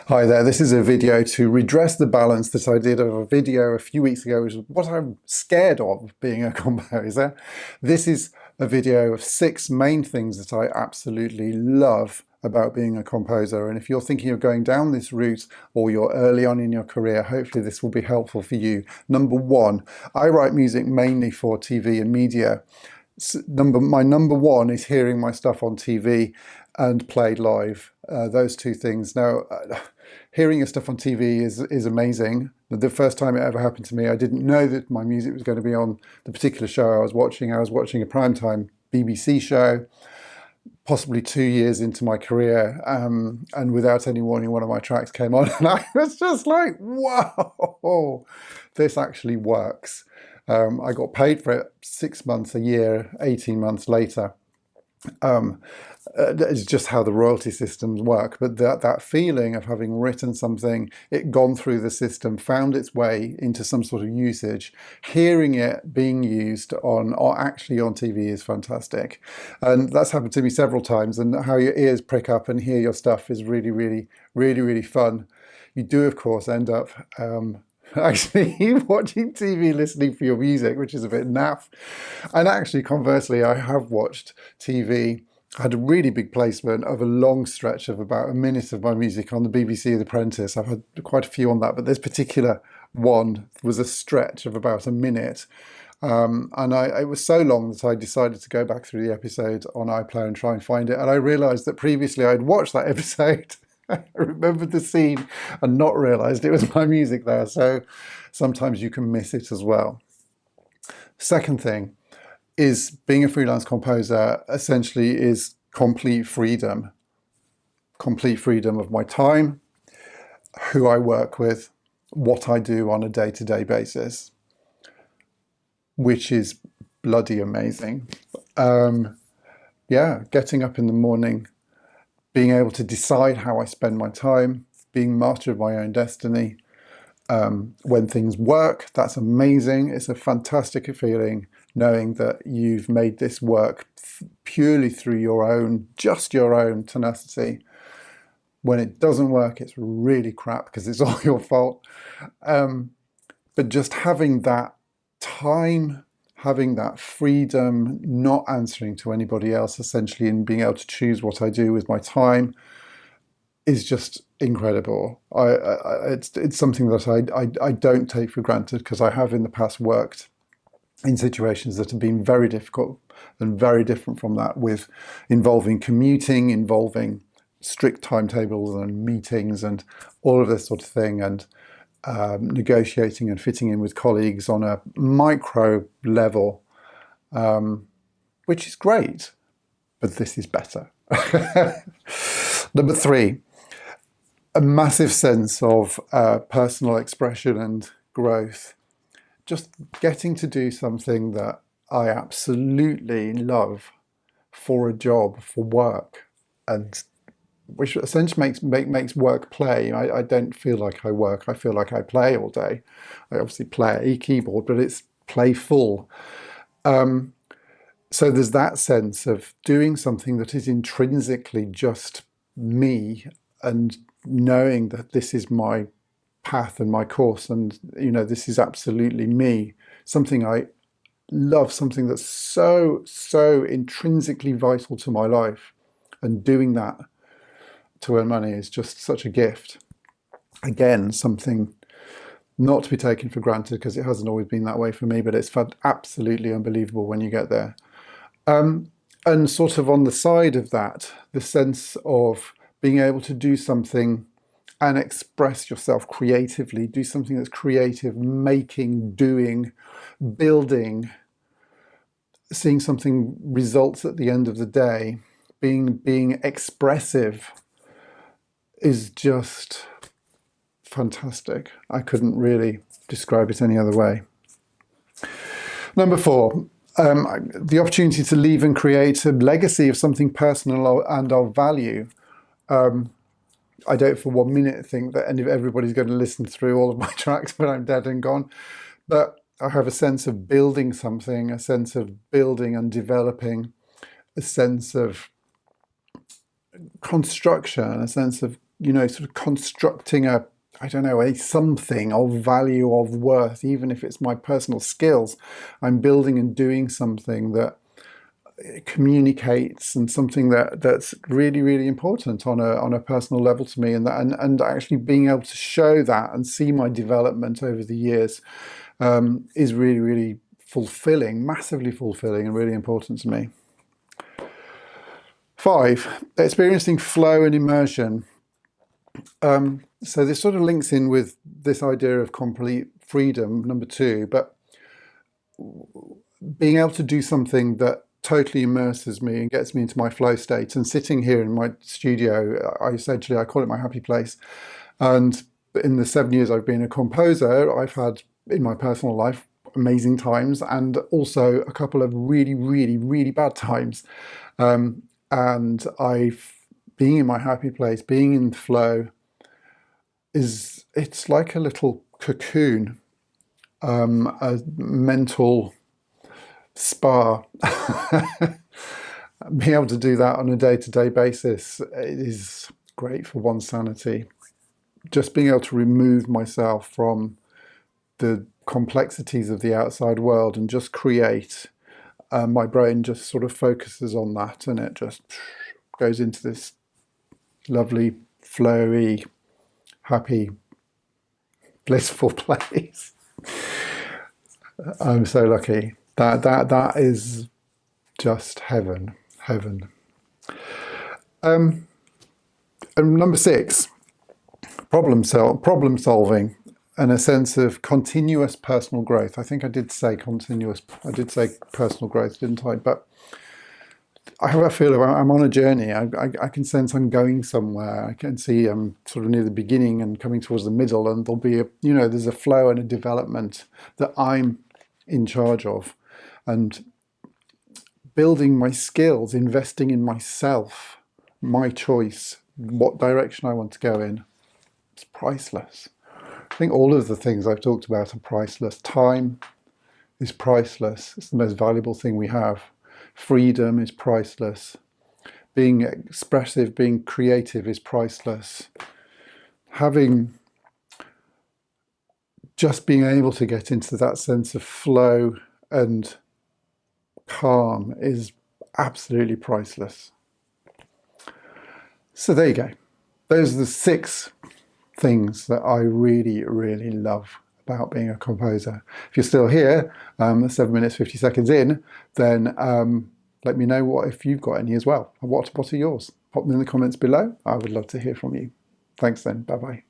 Hi there, this is a video to redress the balance that I did of a video a few weeks ago, which is what I'm scared of being a composer. This is a video of 6 main things that I absolutely love about being a composer. And if you're thinking of going down this route or you're early on in your career, hopefully this will be helpful for you. Number 1, I write music mainly for TV and media. My number 1 is hearing my stuff on TV and played live. Those two things. Now, hearing your stuff on TV is amazing. The first time it ever happened to me, I didn't know that my music was going to be on the particular show I was watching. I was watching a primetime BBC show, possibly 2 years into my career, and without any warning, one of my tracks came on, and I was just like, "Wow, this actually works." I got paid for it 6 months, a year, 18 months later. It's just how the royalty systems work. But that feeling of having written something, it gone through the system, found its way into some sort of usage, hearing it being used on or actually on TV is fantastic. And that's happened to me several times. And how your ears prick up and hear your stuff is really, really, really, really fun. You do, of course, end up actually watching TV, listening for your music, which is a bit naff. And actually, conversely, I have watched TV. I had a really big placement of a long stretch of about a minute of my music on the BBC The Apprentice. I've had quite a few on that, but this particular one was a stretch of about a minute. It was so long that I decided to go back through the episode on iPlayer and try and find it. And I realised that previously I'd watched that episode. I remembered the scene and not realised it was my music there. So sometimes you can miss it as well. Second thing is being a freelance composer essentially is complete freedom of my time, who I work with, what I do on a day-to-day basis, which is bloody amazing. Getting up in the morning, being able to decide how I spend my time, being master of my own destiny. When things work, that's amazing. It's a fantastic feeling knowing that you've made this work purely through just your own tenacity. When it doesn't work, it's really crap because it's all your fault. But just having that time, having that freedom, not answering to anybody else, essentially, and being able to choose what I do with my time is just incredible. It's something that I don't take for granted because I have in the past worked in situations that have been very difficult and very different from that, with involving commuting, involving strict timetables and meetings and all of this sort of thing, and negotiating and fitting in with colleagues on a micro level, which is great, but this is better. Number 3, a massive sense of personal expression and growth. Just getting to do something that I absolutely love for a job, for work, and which essentially makes work play. I don't feel like I work. I feel like I play all day. I obviously play a keyboard, but it's playful. So there's that sense of doing something that is intrinsically just me, and knowing that this is my path and my course, and this is absolutely me, something I love, something that's so intrinsically vital to my life, and doing that to earn money is just such a gift. Again, something not to be taken for granted because it hasn't always been that way for me, but it's absolutely unbelievable when you get there. And sort of on the side of that, the sense of being able to do something and express yourself creatively, do something that's creative, making, doing, building, seeing something results at the end of the day, being expressive is just fantastic. I couldn't really describe it any other way. Number 4, the opportunity to leave and create a legacy of something personal and of value. I don't for 1 minute think that everybody's going to listen through all of my tracks when I'm dead and gone, but I have a sense of building something, a sense of building and developing, a sense of construction, a sense of sort of constructing I don't know, a something of value, of worth, even if it's my personal skills. I'm building and doing something that communicates, and something that's really, really important on a personal level to me, and actually being able to show that and see my development over the years is really, really fulfilling, massively fulfilling, and really important to me. 5, experiencing flow and immersion. So this sort of links in with this idea of complete freedom, number 2, but being able to do something that totally immerses me and gets me into my flow state. And sitting here in my studio, I call it my happy place. And in the 7 years I've been a composer, I've had in my personal life amazing times, and also a couple of really, really, really bad times. And being in my happy place, being in flow, it's like a little cocoon, a mental spa. Being able to do that on a day-to-day basis, it is great for one's sanity. Just being able to remove myself from the complexities of the outside world and just create, my brain just sort of focuses on that, and it just goes into this lovely, flowy, happy, blissful place. I'm so lucky. That is just heaven. And number 6, problem solving, and a sense of continuous personal growth. I think I did say personal growth, didn't I? But I have a feel I'm on a journey. I can sense I'm going somewhere. I can see I'm sort of near the beginning and coming towards the middle, and there'll be there's a flow and a development that I'm in charge of, and building my skills, investing in myself, my choice, what direction I want to go in. It's priceless. I think all of the things I've talked about are priceless. Time is priceless. It's the most valuable thing we have. Freedom is priceless. Being expressive, being creative is priceless. Just being able to get into that sense of flow and calm is absolutely priceless. So there you go. Those are the 6 things that I really, really love about being a composer. If you're still here, 7 minutes, 50 seconds in, then let me know if you've got any as well. What are yours? Pop them in the comments below. I would love to hear from you. Thanks then. Bye-bye.